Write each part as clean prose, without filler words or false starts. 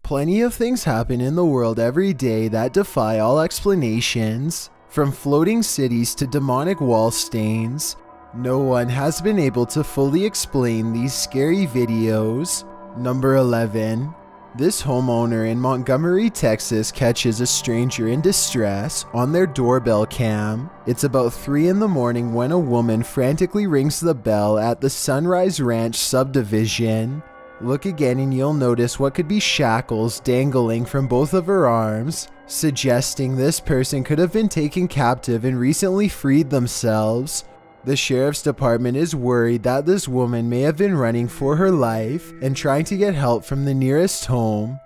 Plenty of things happen in the world every day that defy all explanations. From floating cities to demonic wall stains, no one has been able to fully explain these scary videos. Number 11. This homeowner in Montgomery, Texas catches a stranger in distress on their doorbell cam. It's about 3 in the morning when a woman frantically rings the bell at the Sunrise Ranch subdivision. Look again and you'll notice what could be shackles dangling from both of her arms, suggesting this person could have been taken captive and recently freed themselves. The sheriff's department is worried that this woman may have been running for her life and trying to get help from the nearest home.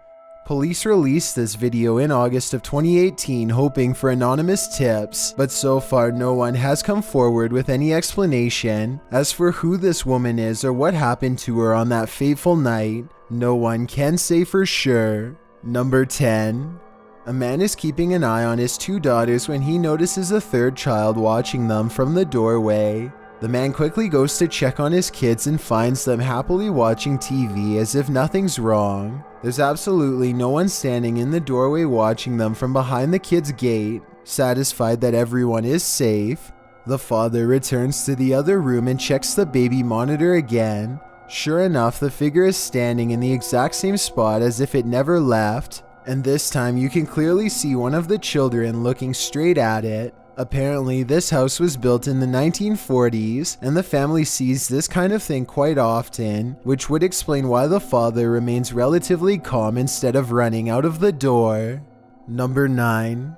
Police released this video in August of 2018 hoping for anonymous tips, but so far no one has come forward with any explanation. As for who this woman is or what happened to her on that fateful night, no one can say for sure. Number 10. A man is keeping an eye on his 2 daughters when he notices a 3rd child watching them from the doorway. The man quickly goes to check on his kids and finds them happily watching TV as if nothing's wrong. There's absolutely no one standing in the doorway watching them from behind the kids' gate. Satisfied that everyone is safe, the father returns to the other room and checks the baby monitor again. Sure enough, the figure is standing in the exact same spot as if it never left, and this time you can clearly see one of the children looking straight at it. Apparently, this house was built in the 1940s, and the family sees this kind of thing quite often, which would explain why the father remains relatively calm instead of running out of the door. Number 9.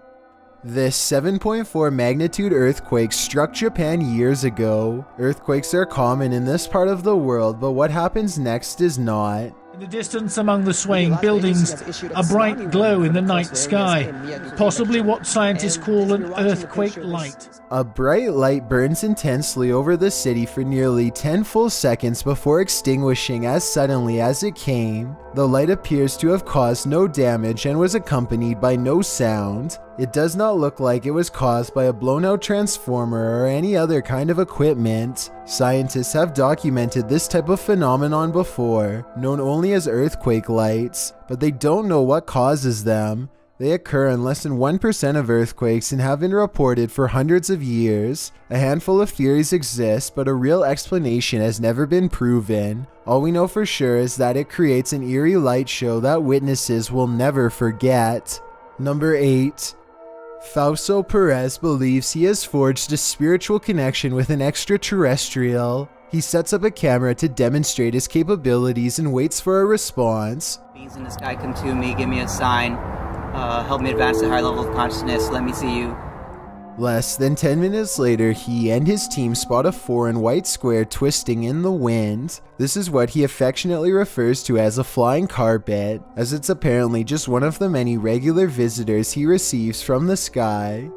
This 7.4 magnitude earthquake struck Japan years ago. Earthquakes are common in this part of the world, but what happens next is not. In the distance among the swaying buildings, a bright glow in the night sky, possibly what scientists call an earthquake light. A bright light burns intensely over the city for nearly 10 full seconds before extinguishing as suddenly as it came. The light appears to have caused no damage and was accompanied by no sound. It does not look like it was caused by a blown-out transformer or any other kind of equipment. Scientists have documented this type of phenomenon before, known only as earthquake lights, but they don't know what causes them. They occur in less than 1% of earthquakes and have been reported for hundreds of years. A handful of theories exist, but a real explanation has never been proven. All we know for sure is that it creates an eerie light show that witnesses will never forget. Number 8. Fausto Perez believes he has forged a spiritual connection with an extraterrestrial. He sets up a camera to demonstrate his capabilities and waits for a response. Beings in the sky come to me, give me a sign. Help me advance to a higher level of consciousness, let me see you. Less than 10 minutes later, he and his team spot a foreign white square twisting in the wind. This is what he affectionately refers to as a flying carpet, as it's apparently just one of the many regular visitors he receives from the sky.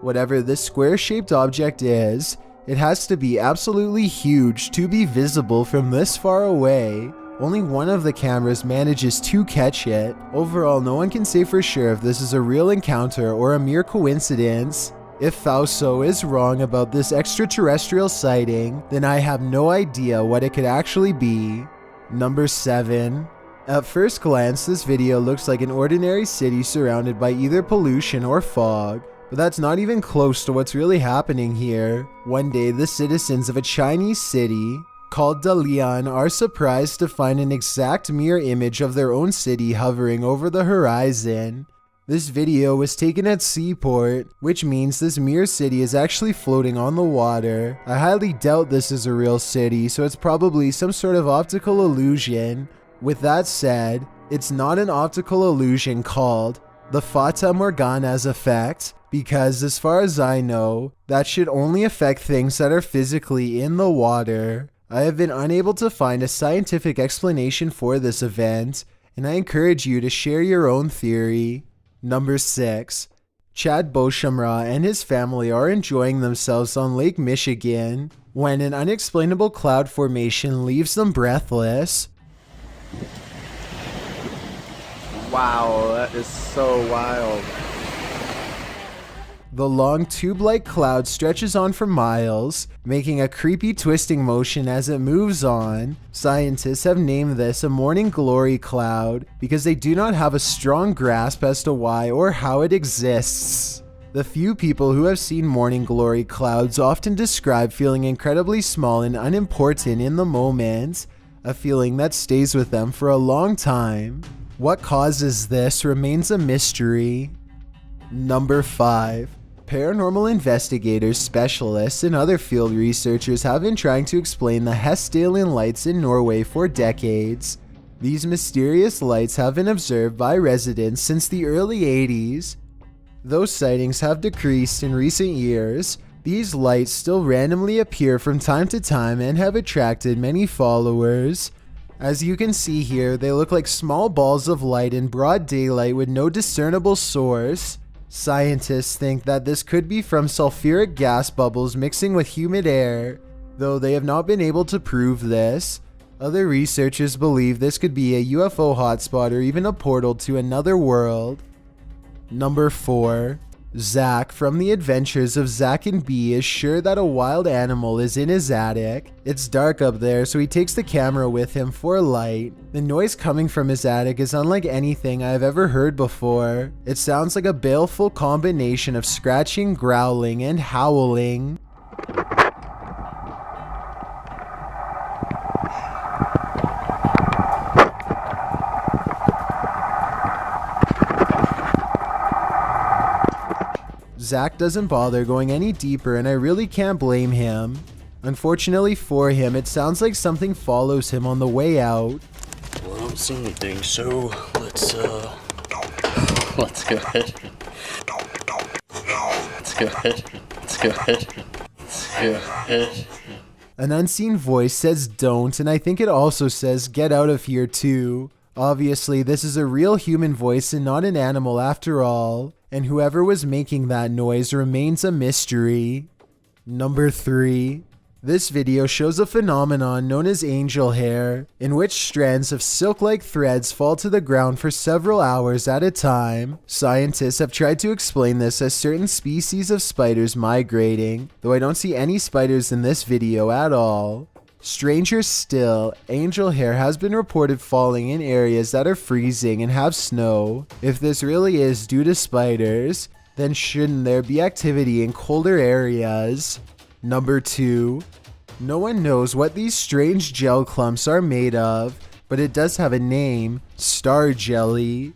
Whatever this square-shaped object is, it has to be absolutely huge to be visible from this far away. Only one of the cameras manages to catch it. Overall, no one can say for sure if this is a real encounter or a mere coincidence. If Fausto is wrong about this extraterrestrial sighting, then I have no idea what it could actually be. Number 7. At first glance, this video looks like an ordinary city surrounded by either pollution or fog. But that's not even close to what's really happening here. One day, the citizens of a Chinese city called Dalian are surprised to find an exact mirror image of their own city hovering over the horizon. This video was taken at Seaport, which means this mirror city is actually floating on the water. I highly doubt this is a real city, so it's probably some sort of optical illusion. With that said, it's not an optical illusion called the Fata Morgana's effect, because as far as I know, that should only affect things that are physically in the water. I have been unable to find a scientific explanation for this event, and I encourage you to share your own theory. Number 6. Chad Beauchamra and his family are enjoying themselves on Lake Michigan when an unexplainable cloud formation leaves them breathless. Wow, that is so wild. The long tube-like cloud stretches on for miles, making a creepy twisting motion as it moves on. Scientists have named this a morning glory cloud because they do not have a strong grasp as to why or how it exists. The few people who have seen morning glory clouds often describe feeling incredibly small and unimportant in the moment, a feeling that stays with them for a long time. What causes this remains a mystery. Number 5. Paranormal investigators, specialists, and other field researchers have been trying to explain the Hessdalen lights in Norway for decades. These mysterious lights have been observed by residents since the early 80s. Though sightings have decreased in recent years, these lights still randomly appear from time to time and have attracted many followers. As you can see here, they look like small balls of light in broad daylight with no discernible source. Scientists think that this could be from sulfuric gas bubbles mixing with humid air, though they have not been able to prove this. Other researchers believe this could be a UFO hotspot or even a portal to another world. Number 4. Zach from The Adventures of Zach and Bee is sure that a wild animal is in his attic. It's dark up there, so he takes the camera with him for light. The noise coming from his attic is unlike anything I've ever heard before. It sounds like a baleful combination of scratching, growling, and howling. Zach doesn't bother going any deeper, and I really can't blame him. Unfortunately for him, it sounds like something follows him on the way out. Well, I don't see anything, so let's go ahead. Let's go ahead. An unseen voice says don't, and I think it also says get out of here too. Obviously, this is a real human voice and not an animal after all, and whoever was making that noise remains a mystery. Number 3. This video shows a phenomenon known as angel hair, in which strands of silk-like threads fall to the ground for several hours at a time. Scientists have tried to explain this as certain species of spiders migrating, though I don't see any spiders in this video at all. Stranger still, angel hair has been reported falling in areas that are freezing and have snow. If this really is due to spiders, then shouldn't there be activity in colder areas? Number 2. No one knows what these strange gel clumps are made of, but it does have a name: star jelly.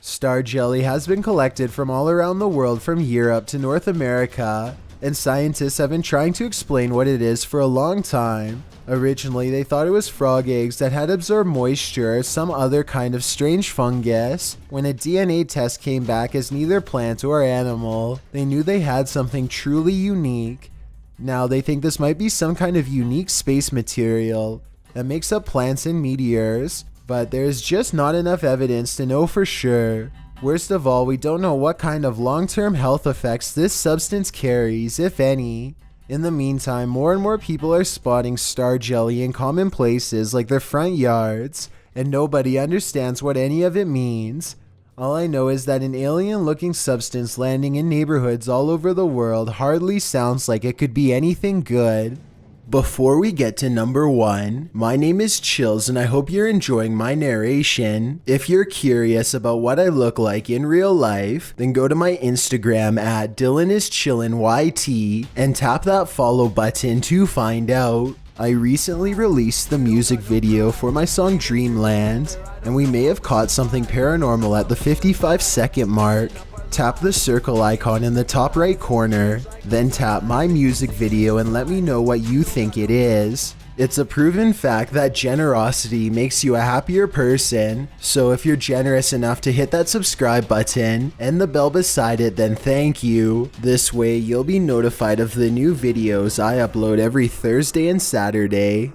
Star jelly has been collected from all around the world, from Europe to North America, and scientists have been trying to explain what it is for a long time. Originally, they thought it was frog eggs that had absorbed moisture or some other kind of strange fungus. When a DNA test came back as neither plant or animal, they knew they had something truly unique. Now they think this might be some kind of unique space material that makes up plants and meteors, but there's just not enough evidence to know for sure. Worst of all, we don't know what kind of long-term health effects this substance carries, if any. In the meantime, more and more people are spotting star jelly in common places like their front yards, and nobody understands what any of it means. All I know is that an alien-looking substance landing in neighborhoods all over the world hardly sounds like it could be anything good. Before we get to number 1, my name is Chills and I hope you're enjoying my narration. If you're curious about what I look like in real life, then go to my Instagram at DylanIsChillinYT and tap that follow button to find out. I recently released the music video for my song Dreamland, and we may have caught something paranormal at the 55-second mark. Tap the circle icon in the top right corner, then tap my music video and let me know what you think it is. It's a proven fact that generosity makes you a happier person, so if you're generous enough to hit that subscribe button and the bell beside it, then thank you. This way you'll be notified of the new videos I upload every Thursday and Saturday.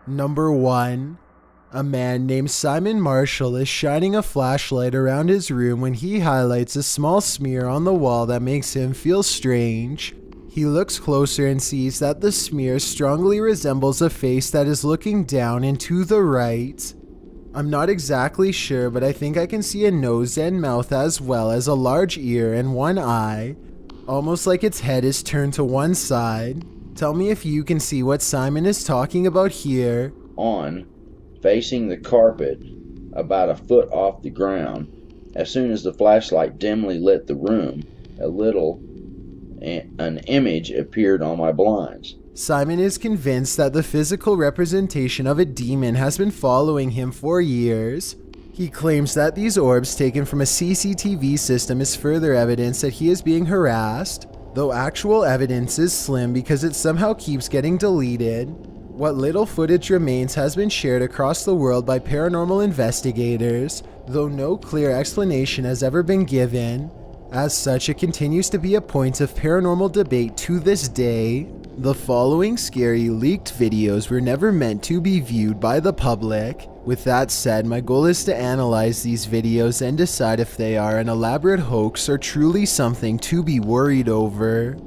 Number 1. A man named Simon Marshall is shining a flashlight around his room when he highlights a small smear on the wall that makes him feel strange. He looks closer and sees that the smear strongly resembles a face that is looking down and to the right. I'm not exactly sure, but I think I can see a nose and mouth as well as a large ear and one eye, almost like its head is turned to one side. Tell me if you can see what Simon is talking about here. On, facing the carpet, about a foot off the ground. As soon as the flashlight dimly lit the room, an image appeared on my blinds. Simon is convinced that the physical representation of a demon has been following him for years. He claims that these orbs taken from a CCTV system is further evidence that he is being harassed, though actual evidence is slim because it somehow keeps getting deleted. What little footage remains has been shared across the world by paranormal investigators, though no clear explanation has ever been given. As such, it continues to be a point of paranormal debate to this day. The following scary leaked videos were never meant to be viewed by the public. With that said, my goal is to analyze these videos and decide if they are an elaborate hoax or truly something to be worried over.